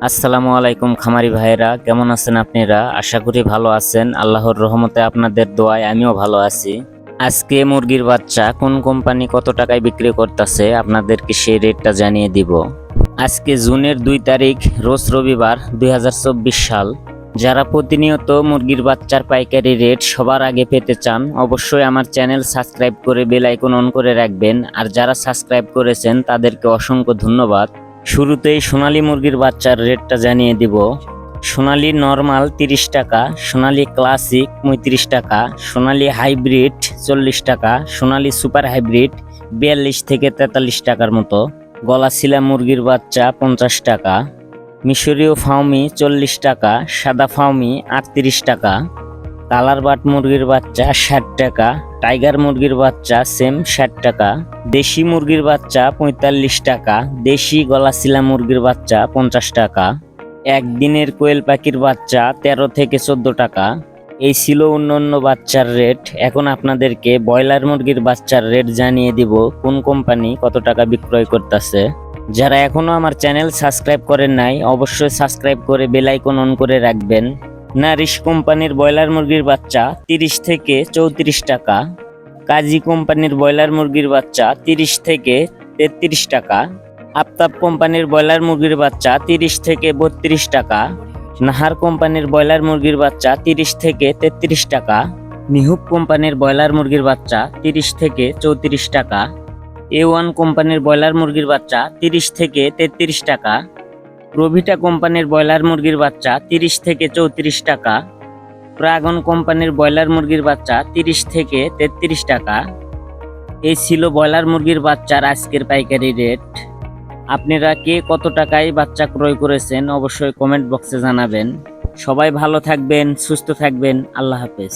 আসসালামু আলাইকুম খামারি ভাইরা, কেমন আছেন আপনারা? আশা করি ভালো আছেন। আল্লাহর রহমতে আপনাদের দোয়ায় আমিও ভালো আছি। আজকে মুরগির বাচ্চা কোন কোম্পানি কত টাকায় বিক্রি করতেছে আপনাদেরকে সেই রেটটা জানিয়ে দিব। আজকে জুনের 2 তারিখ, রোজ রবিবার 2024 সাল। যারা প্রতিনিয়ত মুরগির বাচ্চার পাইকারি রেট সবার আগে পেতে চান, অবশ্যই আমার চ্যানেল সাবস্ক্রাইব করে বেল আইকন অন করে রাখবেন। আর যারা সাবস্ক্রাইব করেছেন তাদেরকে অসংখ্য ধন্যবাদ। শুরুতেই সোনালী মুরগির বাচ্চার রেটটা জানিয়ে দিব। সোনালী নরমাল 30 টাকা, সোনালী ক্লাসিক 35 টাকা, সোনালী হাইব্রিড 40 টাকা, সোনালী সুপার হাইব্রিড 42 থেকে 43 টাকার মতো, গলাশিলা মুরগির বাচ্চা 50 টাকা, মিশরীয় ফাউমি 40 টাকা, সাদা ফাউমি 38 টাকা, কালার বাট মুরগির বাচ্চা 60 টাকা, টাইগার মুরগির বাচ্চা সেম 60 টাকা, দেশি মুরগির বাচ্চা 45 টাকা, দেশি গলাশিলা মুরগির বাচ্চা 50 টাকা, একদিনের কোয়েল পাখির বাচ্চা 13 থেকে 14 টাকা। এই ছিল অন্যান্য বাচ্চার রেট। এখন আপনাদেরকে ব্রয়লার মুরগির বাচ্চার রেট জানিয়ে দিব, কোন কোম্পানি কত টাকা বিক্রয় করতেছে। যারা এখনো আমার চ্যানেল সাবস্ক্রাইব করেন নাই, অবশ্যই সাবস্ক্রাইব করে বেল আইকন অন করে রাখবেন। নারিশ কোম্পানির ব্রয়লার মুরগির বাচ্চা 30 থেকে 34 টাকা, কাজী কোম্পানির ব্রয়লার মুরগির বাচ্চা 30 থেকে 33 টাকা, আফতাব কোম্পানির ব্রয়লার মুরগির বাচ্চা 30 থেকে 32 টাকা, নাহার কোম্পানির ব্রয়লার মুরগির বাচ্চা 30 থেকে 33 টাকা, নিহুক কোম্পানির ব্রয়লার মুরগির বাচ্চা 30 থেকে 34 টাকা, A1 কোম্পানির ব্রয়লার মুরগির বাচ্চা 30 থেকে 33 টাকা, প্রভিটা কোম্পানির ব্রয়লার মুরগির বাচ্চা 30 থেকে 34 টাকা, প্রাগন কোম্পানির ব্রয়লার মুরগির বাচ্চা 30 থেকে 33 টাকা। এই ছিল ব্রয়লার মুরগির বাচ্চার আজকের পাইকারি রেট। আপনারা কে কত টাকায় বাচ্চা ক্রয় করেছেন অবশ্যই কমেন্ট বক্সে জানাবেন। সবাই ভালো থাকবেন, সুস্থ থাকবেন। আল্লাহ হাফেজ।